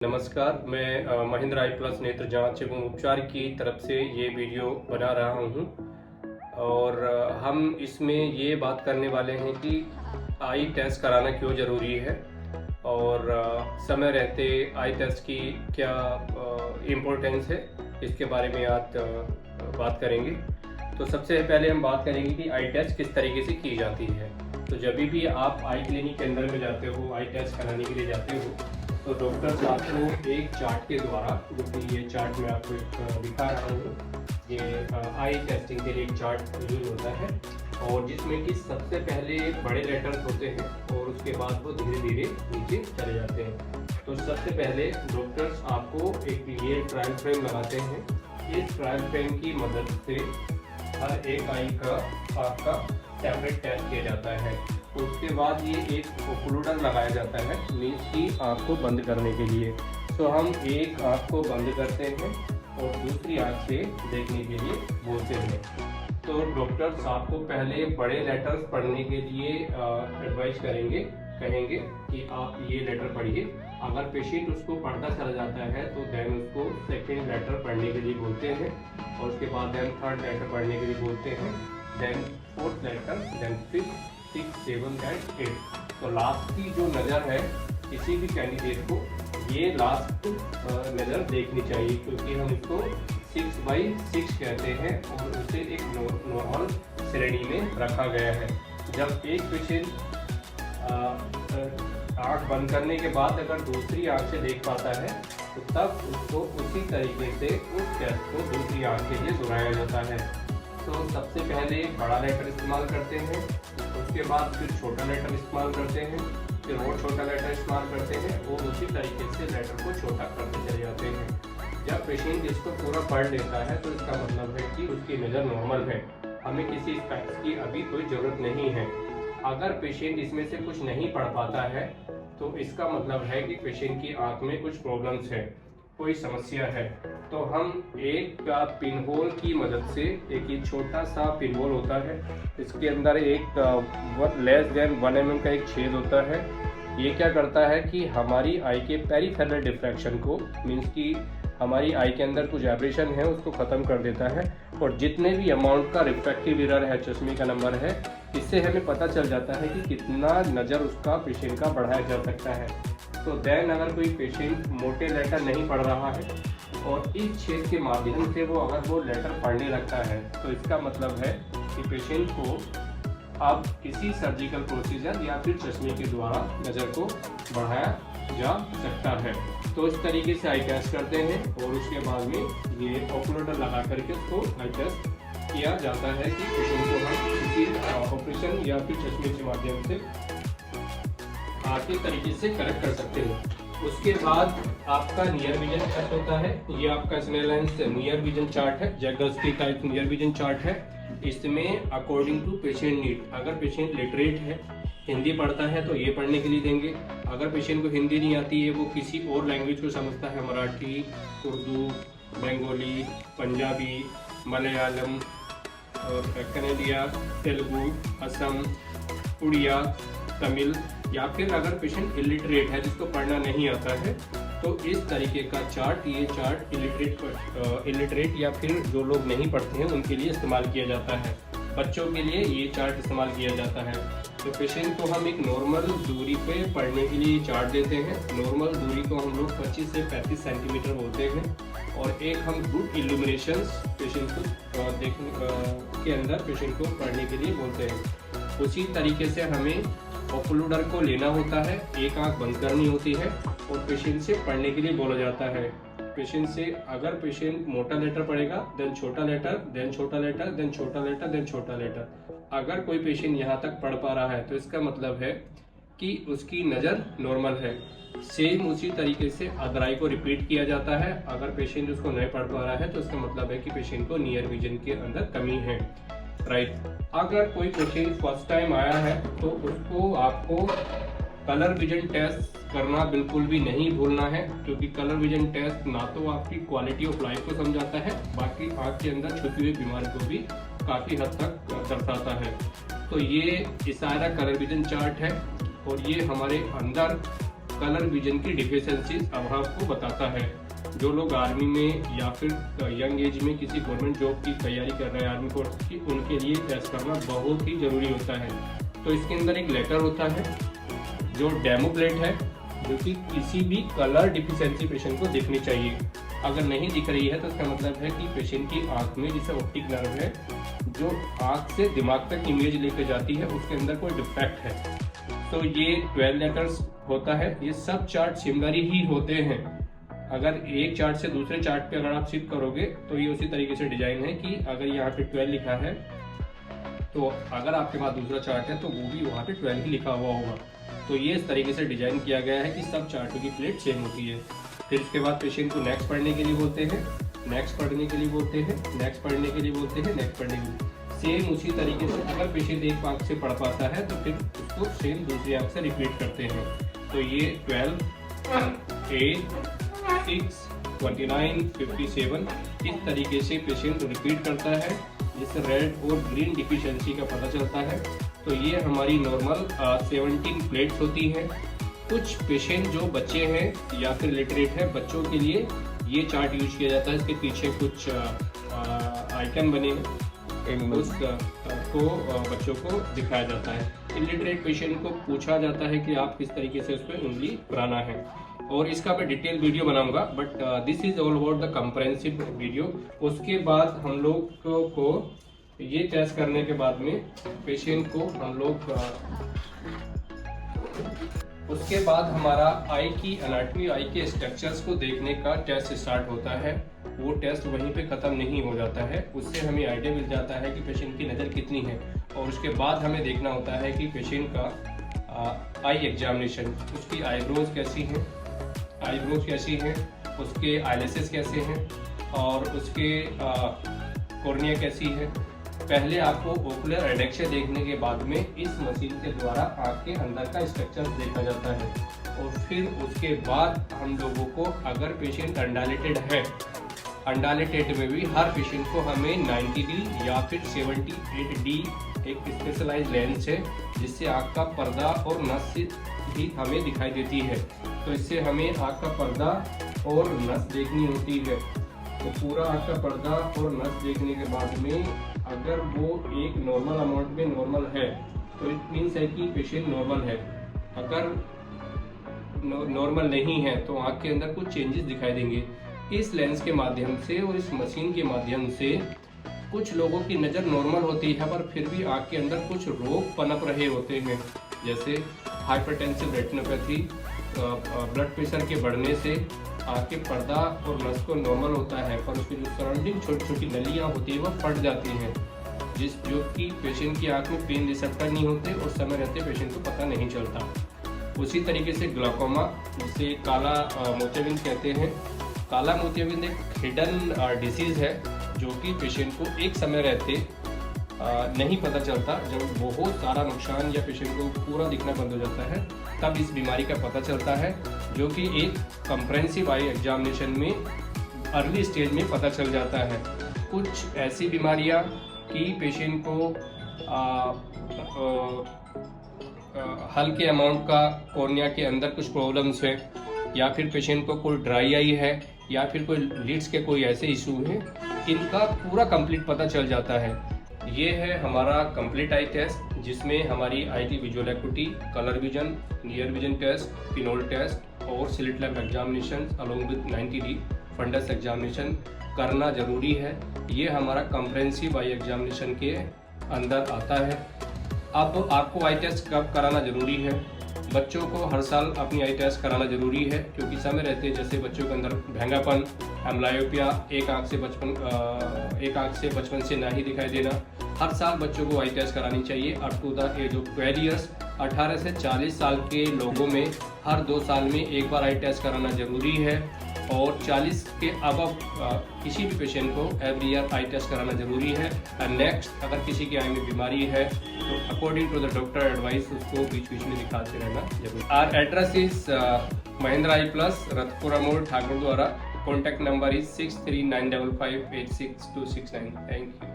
नमस्कार, मैं Mahindra eye plus नेत्र जांच एवं उपचार की तरफ से ये वीडियो बना रहा हूँ और हम इसमें ये बात करने वाले हैं कि आई टेस्ट कराना क्यों ज़रूरी है और समय रहते आई टेस्ट की क्या इम्पोर्टेंस है, इसके बारे में आज बात करेंगे। तो सबसे पहले हम बात करेंगे कि आई टेस्ट किस तरीके से की जाती है। तो जब भी आप आई क्लिनिक के अंदर में जाते हो, आई टेस्ट कराने के लिए जाते हो, तो डॉक्टर्स आपको एक चार्ट के द्वारा, जो कि ये चार्ट मैं आपको दिखा रहा हूँ, ये आई टेस्टिंग के लिए एक चार्ट यूज होता है और जिसमें कि सबसे पहले बड़े लेटर्स होते हैं और उसके बाद वो धीरे धीरे नीचे चले जाते हैं। तो सबसे पहले डॉक्टर्स आपको एक ये ट्रायल फ्रेम लगाते हैं। इस ट्रायल फ्रेम की मदद से हर एक आई का आपका सेपरेट टेस्ट किया जाता है। उसके बाद ये एक ओक्लूडर लगाया जाता है, मीन्स की आँख को बंद करने के लिए। तो हम एक आँख को बंद करते हैं और दूसरी आँख से देखने के लिए बोलते हैं। तो डॉक्टर्स आपको पहले बड़े लेटर्स पढ़ने के लिए एडवाइस कहेंगे कि आप ये लेटर पढ़िए। अगर पेशेंट उसको पढ़ता चला जाता है तो देन उसको सेकेंड लेटर पढ़ने के लिए बोलते हैं और उसके बाद देन थर्ड लेटर पढ़ने के लिए बोलते हैं, then fourth letter, then fifth, 6, 7 and 8। तो लास्ट की जो नज़र है किसी भी कैंडिडेट को, ये लास्ट नज़र देखनी चाहिए, क्योंकि हम इसको 6/6 कहते हैं और उसे एक नॉर्मल श्रेणी में रखा गया है। जब एक पेशेंट आँख बंद करने के बाद अगर दूसरी आँख से देख पाता है तो तब उसको उसी तरीके से उस टेस्ट को दूसरी आँख के लिए दोहराया जाता है। तो सबसे पहले बड़ा लेटर इस्तेमाल करते हैं, उसके बाद फिर छोटा लेटर इस्तेमाल करते हैं, फिर और छोटा लेटर इस्तेमाल करते हैं और उसी तरीके से लेटर को छोटा करते चले जाते हैं। जब पेशेंट इसको पूरा पढ़ लेता है तो इसका मतलब है कि उसकी नज़र नॉर्मल है, हमें किसी स्पेक्स की अभी कोई ज़रूरत नहीं है। अगर पेशेंट इसमें से कुछ नहीं पढ़ पाता है तो इसका मतलब है कि पेशेंट की आँख में कुछ प्रॉब्लम्स है, कोई समस्या है। तो हम एक पिन होल की मदद से, एक ये छोटा सा पिन होल होता है, इसके अंदर एक लेस देन 1 mm का एक छेद होता है। ये क्या करता है कि हमारी आई के पेरिफेरल डिफ्रैक्शन को, मीन्स कि हमारी आई के अंदर कुछ एब्रेशन है उसको ख़त्म कर देता है और जितने भी अमाउंट का रिफ्रैक्टिव एरर है, चश्मे का नंबर है, इससे हमें पता चल जाता है कि कितना नज़र उसका पेशेंट का बढ़ाया जा सकता है। तो देन अगर कोई पेशेंट मोटे लेटर नहीं पढ़ रहा है और इस छेद के माध्यम से वो लेटर पढ़ने लगता है तो इसका मतलब है कि पेशेंट को अब किसी सर्जिकल प्रोसीजर या फिर चश्मे के द्वारा नज़र को बढ़ाया जा सकता है। तो इस तरीके से आई टेस्ट करते हैं और उसके बाद में ये ओक्लूडर लगा करके उसको आई टेस्ट किया जाता है कि पेशेंट को हम किसी ऑपरेशन या फिर चश्मे के माध्यम से आगे तरीके से करेक्ट कर सकते हैं। उसके बाद आपका नियर विजन टेस्ट होता है। ये आपका स्नेललाइंस नियर विजन चार्ट है, जैगर्सकी का एक नियर विजन चार्ट है। इसमें अकॉर्डिंग टू पेशेंट नीड, अगर पेशेंट लिटरेट है, हिंदी पढ़ता है तो ये पढ़ने के लिए देंगे। अगर पेशेंट को हिंदी नहीं आती है, वो किसी और लैंग्वेज को समझता है, मराठी, उर्दू, बंगाली, पंजाबी, मलयालम और कन्नड़िया, तेलुगु, असम, उड़िया, तमिल, या फिर अगर पेशेंट इलिटरेट है जिसको पढ़ना नहीं आता है तो इस तरीके का चार्ट, ये चार्ट इलिटरेट या फिर जो लोग नहीं पढ़ते हैं उनके लिए इस्तेमाल किया जाता है। बच्चों के लिए ये चार्ट इस्तेमाल किया जाता है। तो पेशेंट को हम एक नॉर्मल दूरी पे पढ़ने के लिए चार्ट देते हैं। नॉर्मल दूरी को हम लोग 25 से 35 सेंटीमीटर बोलते हैं और एक हम गुड इल्यूमिनेशन पेशेंट को देखने के अंदर पेशेंट को पढ़ने के लिए बोलते हैं। उसी तरीके से हमें ओक्लूडर को लेना होता है, एक आंख बंद करनी होती है और पेशेंट से पढ़ने के लिए बोला जाता है। पेशेंट से अगर पेशेंट मोटा लेटर पढ़ेगा, देन छोटा लेटर, देन छोटा लेटर, देन छोटा लेटर, देन छोटा लेटर। अगर कोई पेशेंट यहाँ तक पढ़ पा रहा है तो इसका मतलब है कि उसकी नज़र नॉर्मल है। सेम उसी तरीके से अदर आई को रिपीट किया जाता है। अगर पेशेंट उसको नहीं पढ़ पा रहा है तो इसका मतलब है कि पेशेंट को नियर विजन के अंदर कमी है, राइट। अगर कोई पेशेंट फर्स्ट टाइम आया है तो उसको आपको कलर विजन टेस्ट करना बिल्कुल भी नहीं भूलना है, क्योंकि कलर विजन टेस्ट ना तो आपकी क्वालिटी ऑफ लाइफ को समझाता है, बाकी आँख के अंदर छुपी हुई बीमारी को भी काफ़ी हद तक दर्शाता है। तो ये इशारा कलर विजन चार्ट है और ये हमारे अंदर कलर विजन की डिफिशियंसीज अभाव को बताता है। जो लोग आर्मी में या फिर यंग एज में किसी गवर्नमेंट जॉब की तैयारी कर रहे हैं आर्मी फोर्स की, उनके लिए टेस्ट करना बहुत ही ज़रूरी होता है। तो इसके अंदर एक लेटर होता है जो डेमो प्लेट है, जो कि किसी भी कलर डिफिशियंसी पेशेंट को दिखनी चाहिए। अगर नहीं दिख रही है तो इसका मतलब है कि पेशेंट की आंख में, जैसे ऑप्टिक नर्व है जो आंख से दिमाग तक इमेज लेकर जाती है, उसके अंदर कोई डिफेक्ट है। तो ये 12 लेटर्स होता है। ये सब चार्ट सिमिलर ही होते हैं। अगर एक चार्ट से दूसरे चार्ट पे अगर आप शिफ्ट करोगे तो ये उसी तरीके से डिजाइन है कि अगर यहाँ पे 12 लिखा है तो अगर आपके पास दूसरा चार्ट है तो वो भी वहाँ पे 12 ही लिखा हुआ होगा। तो ये इस तरीके से डिजाइन किया गया है कि सब चार्टों की प्लेट सेम होती है। फिर उसके बाद पेशेंट को नेक्स्ट पढ़ने के लिए बोलते हैं, नेक्स्ट पढ़ने के लिए बोलते हैं, नेक्स्ट पढ़ने के लिए बोलते हैं, नेक्स्ट पढ़ने के लिए। सेम उसी तरीके से अगर पेशेंट एक आंख से पढ़ पाता है तो फिर उसको सेम दूसरी आंख से रिपीट करते हैं। तो ये 12, 8, 6, 29, 57 इस तरीके से पेशेंट रिपीट करता है, जिससे रेड और ग्रीन डिफिशियंसी का पता चलता है। तो ये हमारी नॉर्मल 17 प्लेट्स होती हैं। कुछ पेशेंट जो बच्चे हैं या फिर लिटरेट है, बच्चों के लिए ये चार्ट यूज किया जाता है। इसके पीछे कुछ आइकन बने हैं, उसको बच्चों को दिखाया जाता है। इलिटरेट पेशेंट को पूछा जाता है कि आप किस तरीके से उस पर उंगली कराना है, और इसका मैं डिटेल वीडियो बनाऊंगा, but this is all about the comprehensive video. उसके बाद हम लोग को ये टेस्ट करने के बाद में पेशेंट को हम लोग उसके बाद हमारा आई की एनाटॉमी, आई के स्ट्रक्चर्स को देखने का टेस्ट स्टार्ट होता है। वो टेस्ट वहीं पे ख़त्म नहीं हो जाता है, उससे हमें आइडिया मिल जाता है कि पेशेंट की नज़र कितनी है। और उसके बाद हमें देखना होता है कि पेशेंट का आई एग्जामिनेशन, उसकी आईब्रोज कैसी हैं, उसके आईलेसेस कैसे हैं, और उसके कॉर्निया कैसी है। पहले आपको ओकुलर एडेक्शन देखने के बाद में इस मशीन के द्वारा आँख के अंदर का स्ट्रक्चर देखा जाता है, और फिर उसके बाद हम लोगों को, अगर पेशेंट अनडायलेटेड है, अनडायलेटेड में भी हर पेशेंट को हमें 90D या फिर 78D एक स्पेशलाइज्ड लेंस है, जिससे आँख का पर्दा और नस भी हमें दिखाई देती है। तो इससे हमें आँख का पर्दा और नस देखनी होती है। तो पूरा आँख का पर्दा और नस देखने के बाद में अगर वो एक नॉर्मल अमाउंट में नॉर्मल है तो इट मीन्स है कि पेशेंट नॉर्मल है। अगर नॉर्मल नहीं है तो आँख के अंदर कुछ चेंजेस दिखाई देंगे। इस लेंस के माध्यम से और इस मशीन के माध्यम से कुछ लोगों की नज़र नॉर्मल होती है, पर फिर भी आँख के अंदर कुछ रोग पनप रहे होते हैं, जैसे हाइपरटेंसिव रेटिनोपैथी, ब्लड प्रेशर के बढ़ने से आँख के पर्दा और नस को नॉर्मल होता है, पर उसकी जो सराउंडिंग छोटी छोटी नलियाँ होती है वह फट जाती हैं, जो कि पेशेंट की आँख में पेन रिसेप्टर नहीं होते और समय रहते पेशेंट को पता नहीं चलता। उसी तरीके से ग्लाकोमा, जिसे काला मोतियाबिंद कहते हैं। काला मोतियाबिंद एक हिडन डिसीज़ है जो कि पेशेंट को एक समय रहते नहीं पता चलता। जब बहुत सारा नुकसान या पेशेंट को पूरा दिखना बंद हो जाता है, तब इस बीमारी का पता चलता है, जो कि एक कंप्रेहेंसिव आई एग्जामिनेशन में अर्ली स्टेज में पता चल जाता है। कुछ ऐसी बीमारियां कि पेशेंट को हल्के अमाउंट का कॉर्निया के अंदर कुछ प्रॉब्लम्स है, या फिर पेशेंट को कोई ड्राई आई है, या फिर कोई लिड्स के कोई ऐसे इशू हैं, इनका पूरा कंप्लीट पता चल जाता है। ये है हमारा कंप्लीट आई टेस्ट, जिसमें हमारी आई की visual activity, colour vision, near vision test, pinhole test और slit lab examination along with 90D fundus examination करना जरूरी है। ये हमारा कंप्रेहेंसिव आई एग्जामिनेशन के अंदर आता है। अब आपको आई टेस्ट कब कराना जरूरी है? बच्चों को हर साल अपनी आई टेस्ट कराना जरूरी है, क्योंकि समय रहते जैसे बच्चों के अंदर भेंगापन, एम्ब्लायोपिया, एक आंख से बचपन से ना ही दिखाई देना, हर साल बच्चों को आई टेस्ट करानी चाहिए up to the age of 12 years. 18 से 40 साल के लोगों में हर 2 साल में एक बार आई टेस्ट कराना जरूरी है, और 40 के अबव किसी भी पेशेंट को एवरी ईयर आई टेस्ट कराना जरूरी है। एंड नेक्स्ट, अगर किसी की आई में बीमारी है तो according to the doctor advice उसको बीच बीच में दिखाते रहना जरूरी। Our address is Mahindra eye plus, Rathpura मोड़, Thakur Dwara. Contact number is 6395586269। Thank you.